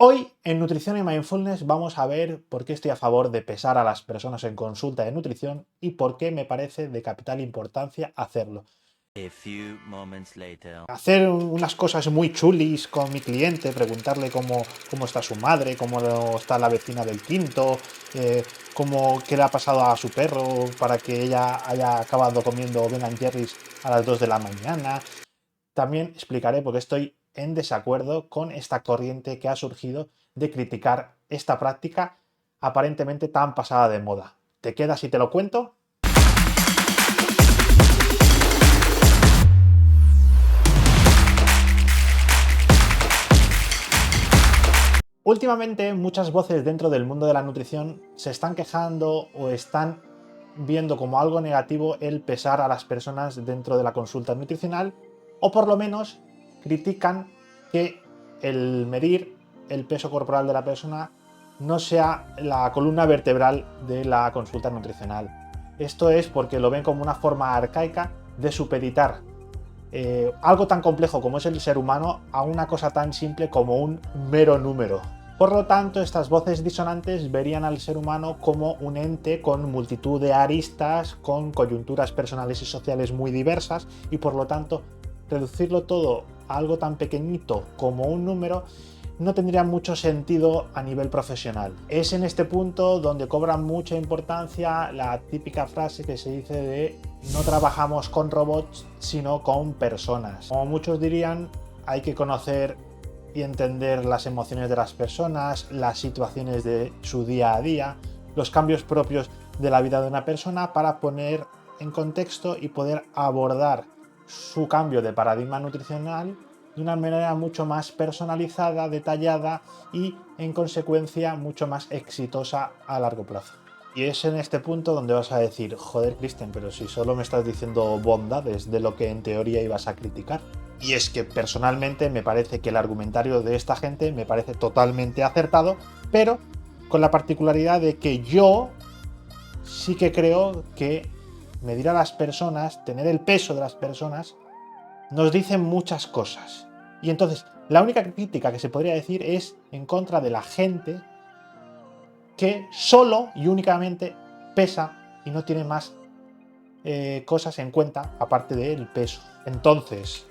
Hoy en Nutrición y Mindfulness vamos a ver por qué estoy a favor de pesar a las personas en consulta de nutrición y por qué me parece de capital importancia hacerlo. Hacer unas cosas muy chulis con mi cliente, preguntarle cómo está su madre, cómo está la vecina del quinto, qué le ha pasado a su perro para que ella haya acabado comiendo Ben Jerry's a las 2 de la mañana. También explicaré por qué estoy en desacuerdo con esta corriente que ha surgido de criticar esta práctica aparentemente tan pasada de moda. ¿Te quedas si te lo cuento? Últimamente muchas voces dentro del mundo de la nutrición se están quejando o están viendo como algo negativo el pesar a las personas dentro de la consulta nutricional, o por lo menos critican que el medir el peso corporal de la persona no sea la columna vertebral de la consulta nutricional. Esto es porque lo ven como una forma arcaica de supeditar algo tan complejo como es el ser humano a una cosa tan simple como un mero número. Por lo tanto, estas voces disonantes verían al ser humano como un ente con multitud de aristas, con coyunturas personales y sociales muy diversas, y por lo tanto, reducirlo todo a algo tan pequeñito como un número no tendría mucho sentido a nivel profesional. Es en este punto donde cobra mucha importancia la típica frase que se dice de no trabajamos con robots, sino con personas. Como muchos dirían, hay que conocer y entender las emociones de las personas, las situaciones de su día a día, los cambios propios de la vida de una persona para poner en contexto y poder abordar su cambio de paradigma nutricional de una manera mucho más personalizada, detallada y, en consecuencia, mucho más exitosa a largo plazo. Y es en este punto donde vas a decir, joder, Cristian, pero si solo me estás diciendo bondades de lo que en teoría ibas a criticar. Y es que personalmente me parece que el argumentario de esta gente me parece totalmente acertado, pero con la particularidad de que yo sí que creo que medir a las personas, tener el peso de las personas, nos dicen muchas cosas. Y entonces, la única crítica que se podría decir es en contra de la gente que solo y únicamente pesa y no tiene más cosas en cuenta aparte del peso. Entonces,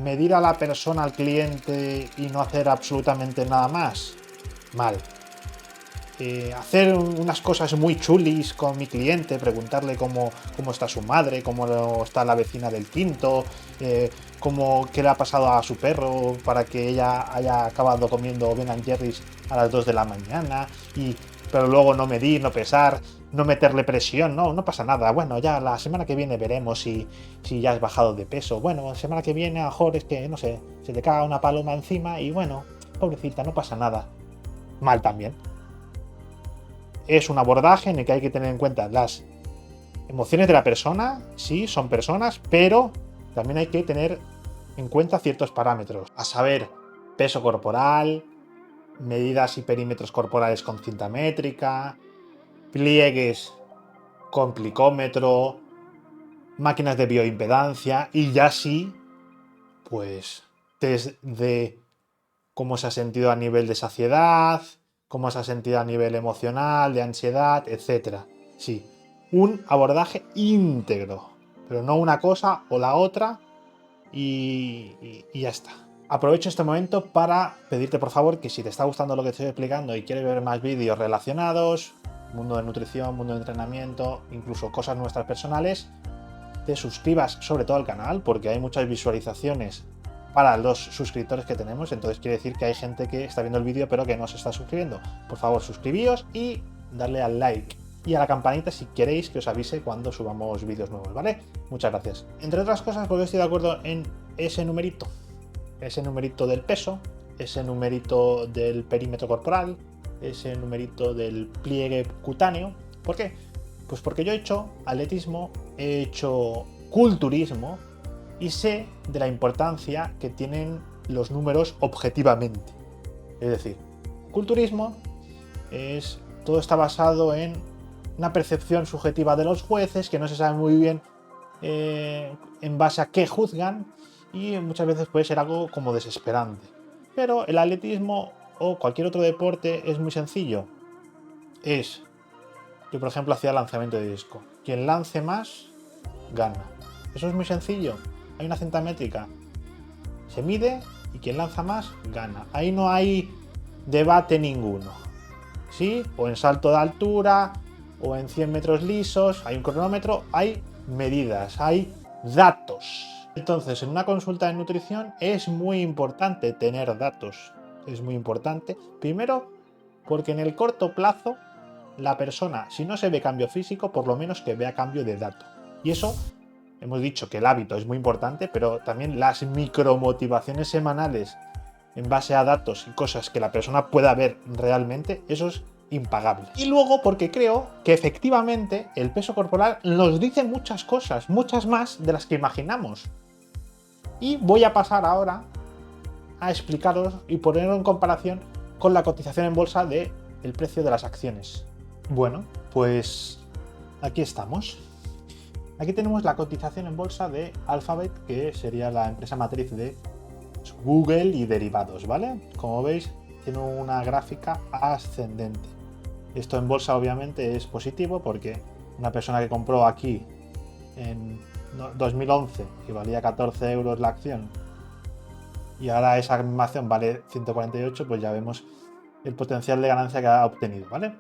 medir a la persona, al cliente y no hacer absolutamente nada más, mal. Hacer unas cosas muy chulis con mi cliente, preguntarle cómo está su madre, cómo está la vecina del quinto, qué le ha pasado a su perro para que ella haya acabado comiendo Ben Jerry's a las 2 de la mañana, pero luego no medir, no pesar, no meterle presión, no pasa nada. Bueno, ya la semana que viene veremos si ya has bajado de peso. Bueno, la semana que viene a lo mejor es que, no sé, se te caga una paloma encima y bueno, pobrecita, no pasa nada. Mal también. Es un abordaje en el que hay que tener en cuenta las emociones de la persona, sí, son personas, pero también hay que tener en cuenta ciertos parámetros, a saber, peso corporal, medidas y perímetros corporales con cinta métrica, pliegues con plicómetro, máquinas de bioimpedancia y ya sí, pues test de cómo se ha sentido a nivel de saciedad, cómo se ha sentido a nivel emocional, de ansiedad, etc. Sí, un abordaje íntegro, pero no una cosa o la otra y ya está. Aprovecho este momento para pedirte por favor que si te está gustando lo que estoy explicando y quieres ver más vídeos relacionados, mundo de nutrición, mundo de entrenamiento, incluso cosas nuestras personales, te suscribas sobre todo al canal porque hay muchas visualizaciones para los suscriptores que tenemos, entonces quiere decir que hay gente que está viendo el vídeo pero que no se está suscribiendo. Por favor, suscribíos y darle al like y a la campanita si queréis que os avise cuando subamos vídeos nuevos, ¿vale? Muchas gracias. Entre otras cosas porque estoy de acuerdo en ese numerito del peso, ese numerito del perímetro corporal, ese numerito del pliegue cutáneo. ¿Por qué? Pues porque yo he hecho atletismo, he hecho culturismo y sé de la importancia que tienen los números objetivamente. Es decir, culturismo todo está basado en una percepción subjetiva de los jueces que no se sabe muy bien en base a qué juzgan y muchas veces puede ser algo como desesperante. Pero el atletismo o cualquier otro deporte es muy sencillo. Yo por ejemplo hacía lanzamiento de disco. Quien lance más, gana. Eso es muy sencillo. Hay una cinta métrica. Se mide y quien lanza más, gana. Ahí no hay debate ninguno. ¿Sí? O en salto de altura, o en 100 metros lisos, hay un cronómetro, hay medidas, hay datos. Entonces, en una consulta de nutrición es muy importante tener datos. Es muy importante. Primero, porque en el corto plazo, la persona, si no se ve cambio físico, por lo menos que vea cambio de dato. Y eso, hemos dicho que el hábito es muy importante, pero también las micromotivaciones semanales en base a datos y cosas que la persona pueda ver realmente, eso es impagable. Y luego porque creo que efectivamente el peso corporal nos dice muchas cosas, muchas más de las que imaginamos. Y voy a pasar ahora a explicaros y ponerlo en comparación con la cotización en bolsa del precio de las acciones. Bueno, pues aquí estamos. Aquí tenemos la cotización en bolsa de Alphabet, que sería la empresa matriz de Google y derivados, ¿vale? Como veis, tiene una gráfica ascendente. Esto en bolsa obviamente es positivo porque una persona que compró aquí en 2011 y valía 14 euros la acción y ahora esa misma acción vale 148, pues ya vemos el potencial de ganancia que ha obtenido, ¿vale?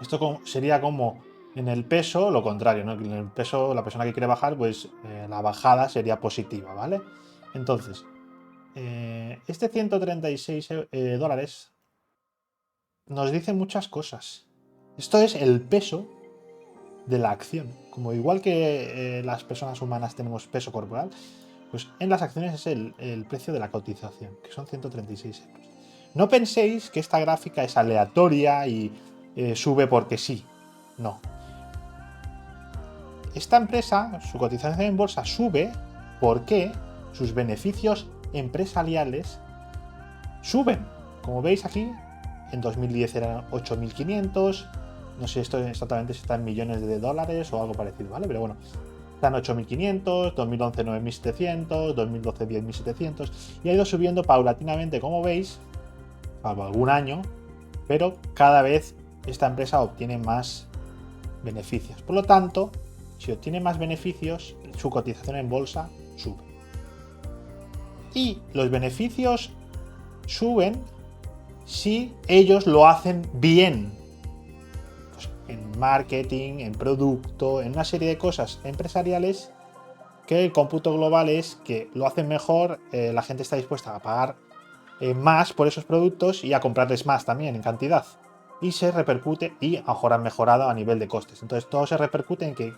Esto sería como en el peso lo contrario, ¿no? En el peso la persona que quiere bajar, pues la bajada sería positiva, ¿vale? Entonces, este 136 dólares nos dice muchas cosas. Esto es el peso de la acción. Como igual que las personas humanas tenemos peso corporal, pues en las acciones es el precio de la cotización, que son 136 euros. No penséis que esta gráfica es aleatoria y sube porque sí. No. Esta empresa, su cotización en bolsa sube porque sus beneficios empresariales suben. Como veis aquí, en 2010 eran 8.500, no sé esto exactamente si está en millones de dólares o algo parecido, ¿vale? Pero bueno, están 8.500, 2011 9.700, 2012 10.700 y ha ido subiendo paulatinamente, como veis, salvo algún año, pero cada vez esta empresa obtiene más beneficios. Por lo tanto, si obtiene más beneficios, su cotización en bolsa sube. Y los beneficios suben si ellos lo hacen bien. Pues en marketing, en producto, en una serie de cosas empresariales que el cómputo global es que lo hacen mejor, la gente está dispuesta a pagar más por esos productos y a comprarles más también en cantidad. Y se repercute, y a lo mejor han mejorado a nivel de costes. Entonces todo se repercute en que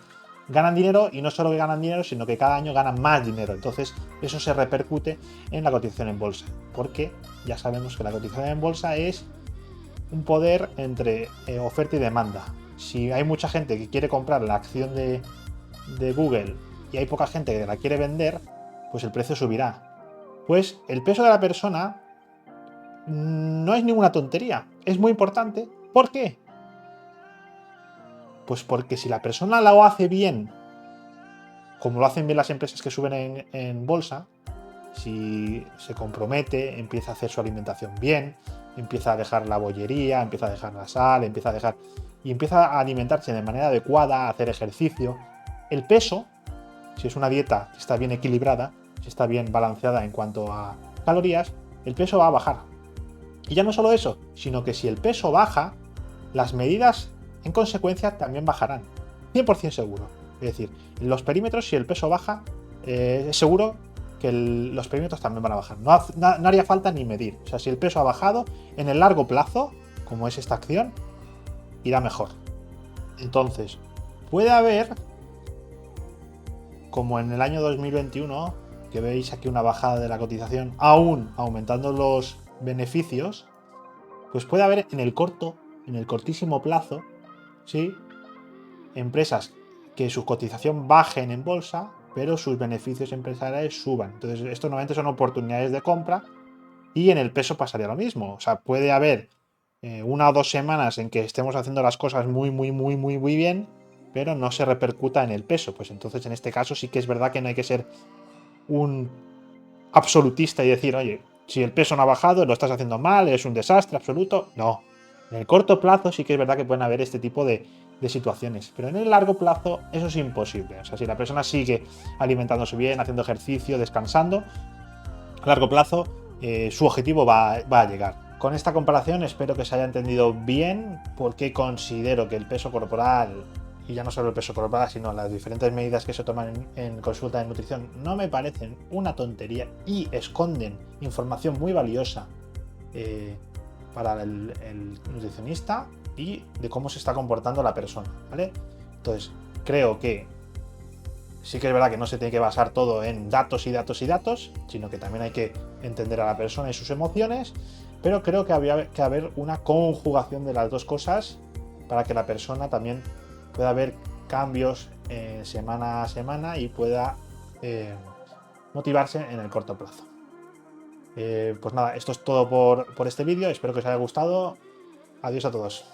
ganan dinero y no solo que ganan dinero, sino que cada año ganan más dinero. Entonces eso se repercute en la cotización en bolsa. Porque ya sabemos que la cotización en bolsa es un poder entre oferta y demanda. Si hay mucha gente que quiere comprar la acción de Google y hay poca gente que la quiere vender, pues el precio subirá. Pues el peso de la persona no es ninguna tontería, es muy importante. ¿Por qué? Pues porque si la persona lo hace bien, como lo hacen bien las empresas que suben en bolsa, si se compromete, empieza a hacer su alimentación bien, empieza a dejar la bollería, empieza a dejar la sal, empieza a alimentarse de manera adecuada, a hacer ejercicio, el peso, si es una dieta que está bien equilibrada, si está bien balanceada en cuanto a calorías, el peso va a bajar. Y ya no solo eso, sino que si el peso baja, las medidas en consecuencia también bajarán. 100% seguro. Es decir, en los perímetros, si el peso baja, es seguro que los perímetros también van a bajar. No haría falta ni medir. O sea, si el peso ha bajado, en el largo plazo, como es esta acción, irá mejor. Entonces, puede haber, como en el año 2021, que veis aquí una bajada de la cotización, aún aumentando los beneficios, pues puede haber en el cortísimo plazo, ¿sí?, empresas que su cotización bajen en bolsa, pero sus beneficios empresariales suban. Entonces, esto normalmente son oportunidades de compra y en el peso pasaría lo mismo. O sea, puede haber 1 o 2 semanas en que estemos haciendo las cosas muy bien, pero no se repercuta en el peso. Pues entonces, en este caso sí que es verdad que no hay que ser un absolutista y decir, oye, Si el peso no ha bajado, lo estás haciendo mal, es un desastre absoluto. No. En el corto plazo sí que es verdad que pueden haber este tipo de situaciones, pero en el largo plazo eso es imposible. O sea, si la persona sigue alimentándose bien, haciendo ejercicio, descansando, a largo plazo su objetivo va a llegar. Con esta comparación espero que se haya entendido bien porque considero que el peso corporal, y ya no solo el peso corporal, sino las diferentes medidas que se toman en consulta de nutrición, no me parecen una tontería y esconden información muy valiosa para el nutricionista y de cómo se está comportando la persona, ¿vale? Entonces, creo que sí que es verdad que no se tiene que basar todo en datos y datos y datos, sino que también hay que entender a la persona y sus emociones, pero creo que había que haber una conjugación de las dos cosas para que la persona también pueda ver cambios semana a semana y pueda motivarse en el corto plazo. Pues nada, esto es todo por este vídeo, espero que os haya gustado. Adiós a todos.